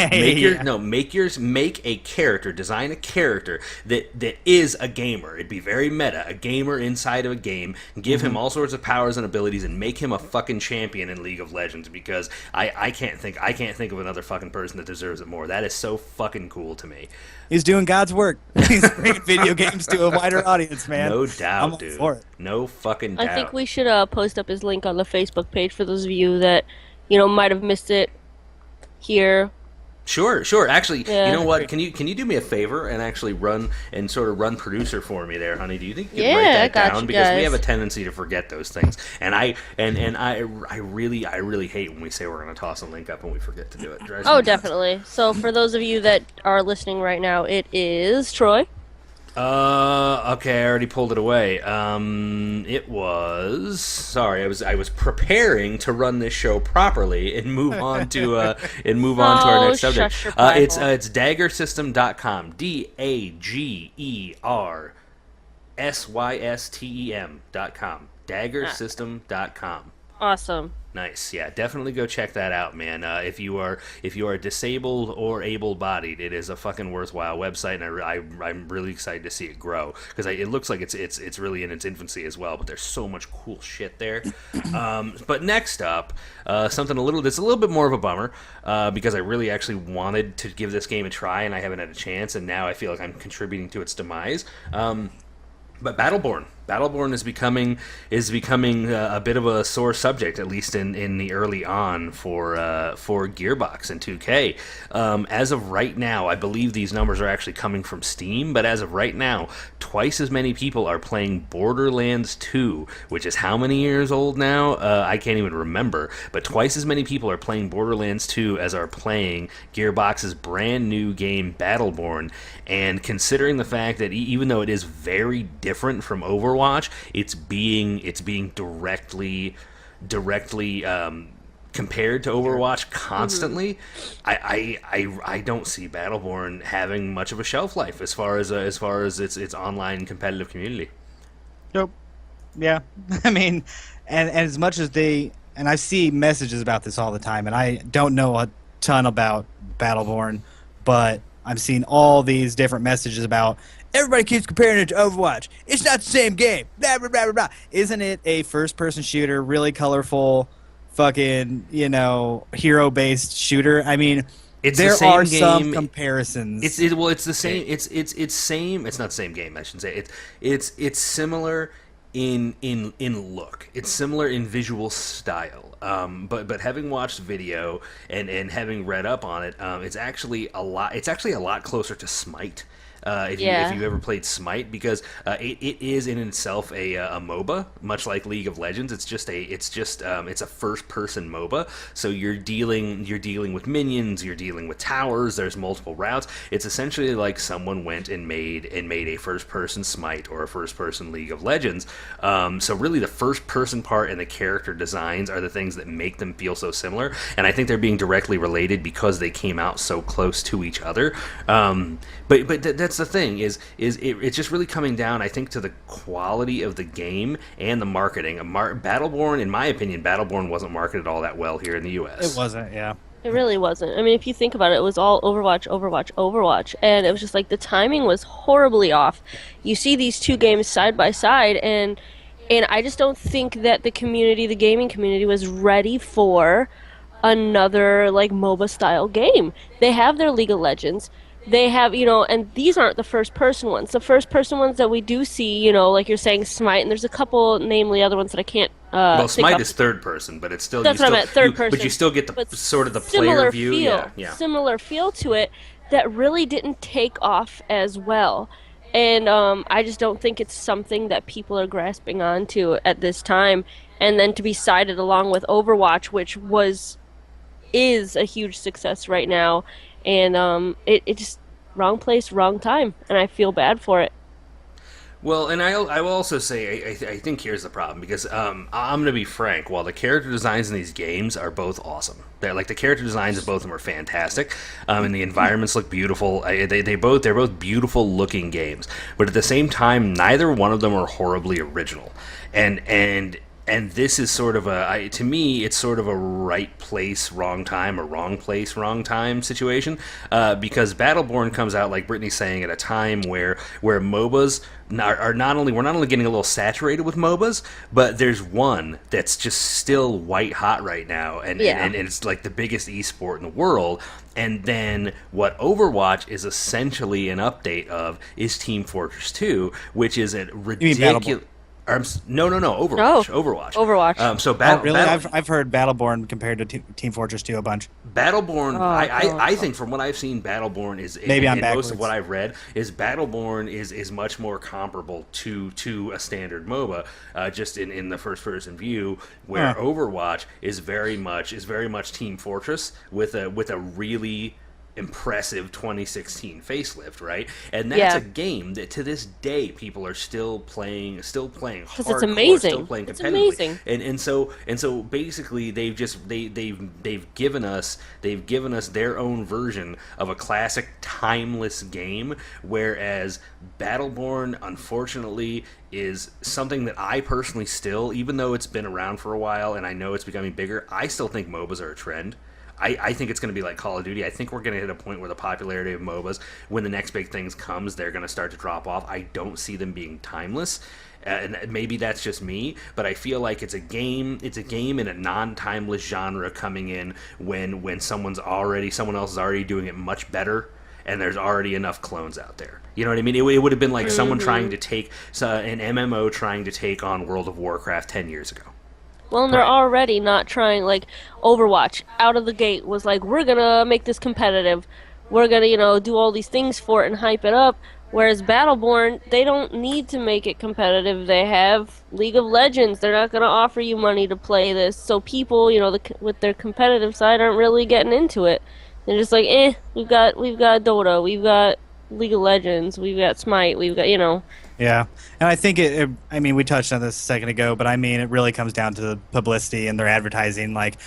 make a character, design a character that is a gamer. It'd be very meta, a gamer inside of a game. Give him all sorts of powers and abilities, and make him a fucking champion in League of Legends. Because I can't think of another fucking person that deserves it more. That is so fucking cool to me. He's doing God's work. He's bringing video games to a wider audience, man. No doubt, I'm all dude. for it. No fucking doubt. I think we should post up his link on the Facebook page for those of you that might have missed it here. Sure. Actually, Yeah. you know what? Can you do me a favor and actually run producer for me there, honey? Do you think you can write Yeah, I that got down? you Because we guys. have a tendency to forget those things, and I really hate when we say we're going to toss a link up and we forget to do it. Drives me Oh, nuts. definitely. So for those of you that are listening right now, it is Troy. Okay, I already pulled it away. It was. Sorry, I was preparing to run this show properly and move on to our next subject. shush your It's Bible. daggersystem.com. DAGERSYSTEM.com. Daggersystem.com. Awesome. Nice, yeah, definitely go check that out, man. If you are disabled or able-bodied, it is a fucking worthwhile website, and I'm really excited to see it grow, because it looks like it's really in its infancy as well. But there's so much cool shit there. But next up, something that's a little bit more of a bummer, because I really actually wanted to give this game a try, and I haven't had a chance, and now I feel like I'm contributing to its demise. But Battleborn is becoming a bit of a sore subject, at least in the early on for Gearbox and 2K. As of right now, I believe these numbers are actually coming from Steam, but as of right now, twice as many people are playing Borderlands 2, which is how many years old now? I can't even remember, but twice as many people are playing Borderlands 2 as are playing Gearbox's brand new game Battleborn. And considering the fact that even though it is very different from Overwatch, it's being directly compared to Overwatch constantly, I don't see Battleborn having much of a shelf life as far as its online competitive community. Nope. Yeah. I mean, and as much as and I see messages about this all the time, and I don't know a ton about Battleborn, but I'm seeing all these different messages about everybody keeps comparing it to Overwatch. It's not the same game. Blah, blah, blah, blah, blah. Isn't it a first-person shooter, really colorful, fucking, hero-based shooter? I mean, there are some comparisons. It's the same. It's same. It's not the same game. I shouldn't say it's similar in look. It's similar in visual style. But having watched video and having read up on it, it's actually a lot closer to Smite. If you ever played Smite, because it is in itself a MOBA, much like League of Legends. It's a first-person MOBA. So you're dealing with minions, you're dealing with towers. There's multiple routes. It's essentially like someone went and made a first-person Smite or a first-person League of Legends. So really, the first-person part and the character designs are the things that make them feel so similar. And I think they're being directly related because they came out so close to each other. But that's the thing it's just really coming down, I think, to the quality of the game and the marketing. Battleborn, in my opinion, wasn't marketed all that well here in the U.S. It wasn't, yeah. It really wasn't. I mean, if you think about it, it was all Overwatch, and it was just like the timing was horribly off. You see these two games side by side, and I just don't think that the gaming community, was ready for another like MOBA style game. They have their League of Legends. They have, and these aren't the first-person ones. The first-person ones that we do see, like you're saying, Smite, and there's a couple, namely other ones that I can't well, Smite is third-person, but it's still... That's what I meant, third-person. But you still get the sort of the player view. Similar feel to it that really didn't take off as well. And I just don't think it's something that people are grasping onto at this time. And then to be sided along with Overwatch, which is a huge success right now. And it just wrong place, wrong time, and I feel bad for it. Well, and I will also say I think here's the problem, because I'm going to be frank. While the character designs in these games are both awesome, the character designs of both of them are fantastic, and the environments look beautiful. They're both beautiful looking games, but at the same time, neither one of them are horribly original, and this is sort of to me, it's sort of a right place, wrong time, or wrong place, wrong time situation, because Battleborn comes out, like Brittany's saying, at a time where MOBAs we're not only getting a little saturated with MOBAs, but there's one that's just still white hot right now, and it's like the biggest esport in the world. And then what Overwatch is essentially an update of is Team Fortress 2, which is a ridiculous... No, Overwatch. Overwatch. So really? I've heard Battleborn compared to Team Fortress 2 a bunch. Battleborn, I think from what I've seen, Battleborn is maybe I'm most of what I've read is Battleborn is much more comparable to a standard MOBA, just in the first person view, where Overwatch is very much Team Fortress with a really impressive 2016 facelift, right? And that's a game that to this day people are still playing hardcore, it's amazing. Still playing competitively. It's amazing. And so basically they've given us their own version of a classic timeless game, whereas Battleborn, unfortunately, is something that I personally still, even though it's been around for a while and I know it's becoming bigger, I still think MOBAs are a trend. I think it's going to be like Call of Duty. I think we're going to hit a point where the popularity of MOBAs, when the next big things comes, they're going to start to drop off. I don't see them being timeless. And maybe that's just me, but I feel like it's a game in a non-timeless genre coming in when someone else is already doing it much better, and there's already enough clones out there. You know what I mean? It would have been like someone trying to take an MMO trying to take on World of Warcraft 10 years ago. Well, and they're already not trying, like, Overwatch, out of the gate, was like, we're gonna make this competitive. We're gonna, do all these things for it and hype it up. Whereas Battleborn, they don't need to make it competitive. They have League of Legends. They're not gonna offer you money to play this. So people, with their competitive side aren't really getting into it. They're just like, we've got Dota, we've got League of Legends, we've got Smite, we've got, Yeah, and I think we touched on this a second ago, but it really comes down to the publicity and their advertising. Like,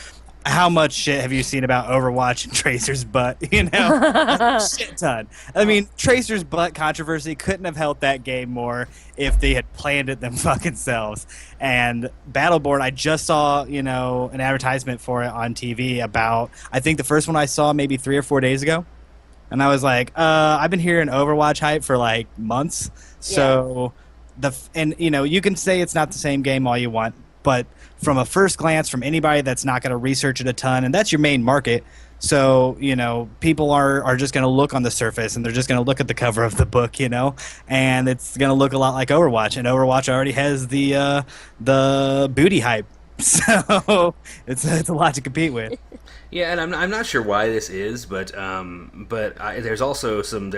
how much shit have you seen about Overwatch and Tracer's butt? You know, a shit ton. I mean, Tracer's butt controversy couldn't have helped that game more if they had planned it them fucking selves. And Battleborn, I just saw, you know, an advertisement for it on TV about, I think the first one I saw maybe 3 or 4 days ago. And I was like, I've been hearing Overwatch hype for like months. So and you know, you can say it's not the same game all you want, but from a first glance, from anybody that's not going to research it a ton, and that's your main market. So, you know, people are just going to look on the surface, and they're just going to look at the cover of the book, you know, and it's going to look a lot like Overwatch, and Overwatch already has the booty hype. So it's a lot to compete with. Yeah, and I'm not sure why this is, but there's also some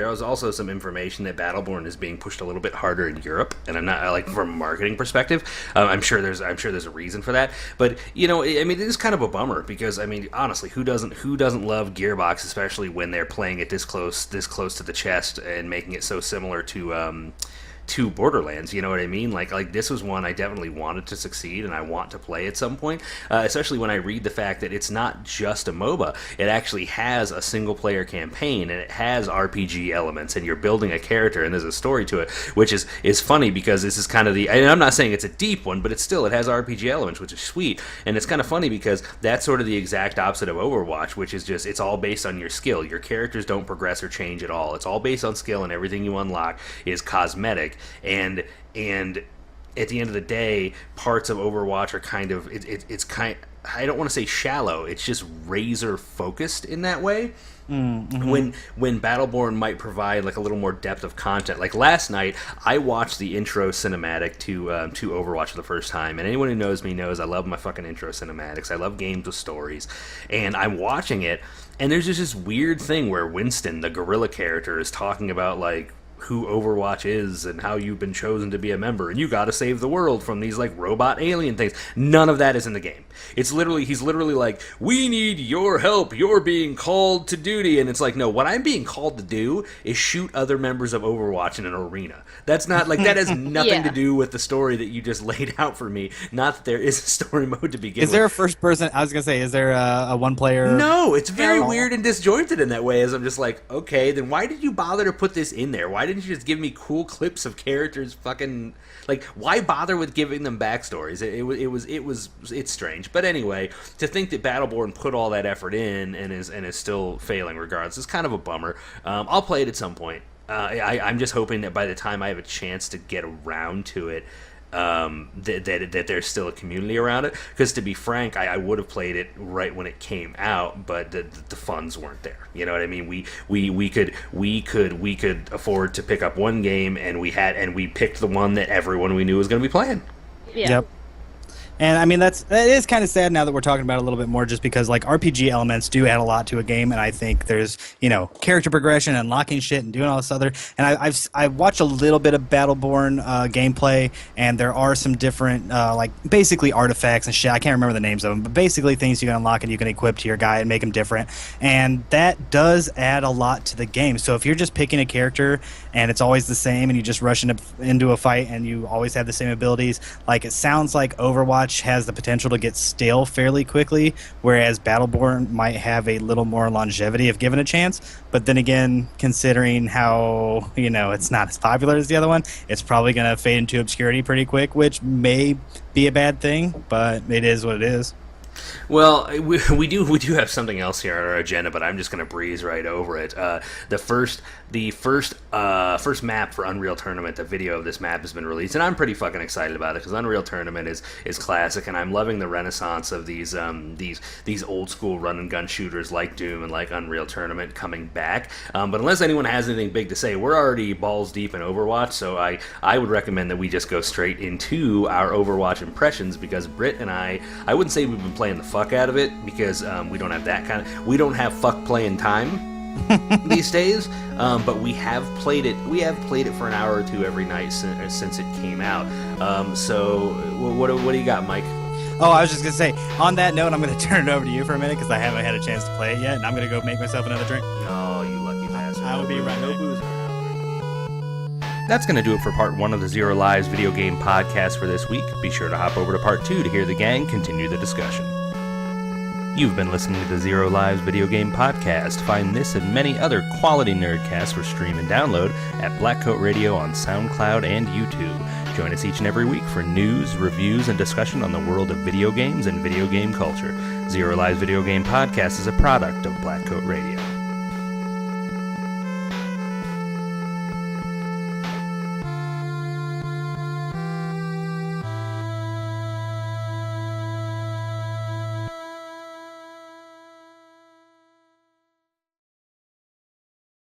information that Battleborn is being pushed a little bit harder in Europe, and I'm not like from a marketing perspective. I'm sure there's a reason for that, but you know, I mean, it is kind of a bummer because I mean, honestly, who doesn't love Gearbox, especially when they're playing it this close to the chest and making it so similar to Borderlands, you know what I mean? Like this was one I definitely wanted to succeed, and I want to play at some point, especially when I read the fact that it's not just a MOBA. It actually has a single-player campaign, and it has RPG elements, and you're building a character, and there's a story to it, which is funny because this is kind of and I'm not saying it's a deep one, but it has RPG elements, which is sweet, and it's kind of funny because that's sort of the exact opposite of Overwatch, which is just, it's all based on your skill. Your characters don't progress or change at all. It's all based on skill, and everything you unlock is cosmetic. And at the end of the day, parts of Overwatch are kind of it's kind. I don't want to say shallow. It's just razor focused in that way. Mm-hmm. When Battleborn might provide like a little more depth of content. Like last night, I watched the intro cinematic to Overwatch for the first time, and anyone who knows me knows I love my fucking intro cinematics. I love games with stories, and I'm watching it, and there's just this weird thing where Winston, the gorilla character, is talking about like who Overwatch is and how you've been chosen to be a member and you gotta save the world from these like robot alien things. None of that is in the game. He's literally like, we need your help, you're being called to duty, and it's like, no, what I'm being called to do is shoot other members of Overwatch in an arena. That's not like, that has nothing to do with the story that you just laid out for me. Not that there is a story mode to begin with. Is there a first person, I was gonna say, is there a one player? No, it's very weird and disjointed in that way, as I'm just like, okay, then why did you bother to put this in there? Why didn't you just give me cool clips of characters fucking, like, why bother with giving them backstories? It's strange. But anyway, to think that Battleborn put all that effort in and is still failing regardless is kind of a bummer. I'll play it at some point. I'm just hoping that by the time I have a chance to get around to it, that there's still a community around it. Because to be frank, I would have played it right when it came out, but the funds weren't there. You know what I mean? We could afford to pick up one game, and we picked the one that everyone we knew was going to be playing. Yeah. Yep. And I mean, that is kind of sad now that we're talking about it a little bit more, just because like RPG elements do add a lot to a game, and I think there's, you know, character progression, unlocking shit, and doing all this other. And I've watched a little bit of Battleborn gameplay, and there are some different like basically artifacts and shit. I can't remember the names of them, but basically things you can unlock and you can equip to your guy and make them different. And that does add a lot to the game. So if you're just picking a character and it's always the same, and you just rush into a fight and you always have the same abilities, like it sounds like Overwatch has the potential to get stale fairly quickly, whereas Battleborn might have a little more longevity if given a chance. But then again, considering how, you know, it's not as popular as the other one, it's probably going to fade into obscurity pretty quick, which may be a bad thing, but it is what it is. Well, we do have something else here on our agenda, but I'm just going to breeze right over it. The first map for Unreal Tournament, the video of this map has been released, and I'm pretty fucking excited about it because Unreal Tournament is classic, and I'm loving the renaissance of these old school run and gun shooters like Doom and like Unreal Tournament coming back. But unless anyone has anything big to say, we're already balls deep in Overwatch, so I would recommend that we just go straight into our Overwatch impressions, because Britt and I wouldn't say we've been playing the fuck out of it, because we don't have fuck playing time these days, but we have played it for an hour or two every night since it came out. So what do you got, Mike? Oh, I was just gonna say, on that note, I'm gonna turn it over to you for a minute because I haven't had a chance to play it yet, and I'm gonna go make myself another drink. Oh, you lucky bastard. I will be right back. No booze. That's going to do it for part 1 of the Zero Lives video game podcast for this week. Be sure to hop over to part 2 to hear the gang continue the discussion. You've been listening to the Zero Lives Video Game Podcast. Find this and many other quality nerdcasts for stream and download at Blackcoat Radio on SoundCloud and YouTube. Join us each and every week for news, reviews, and discussion on the world of video games and video game culture. Zero Lives Video Game Podcast is a product of Blackcoat Radio.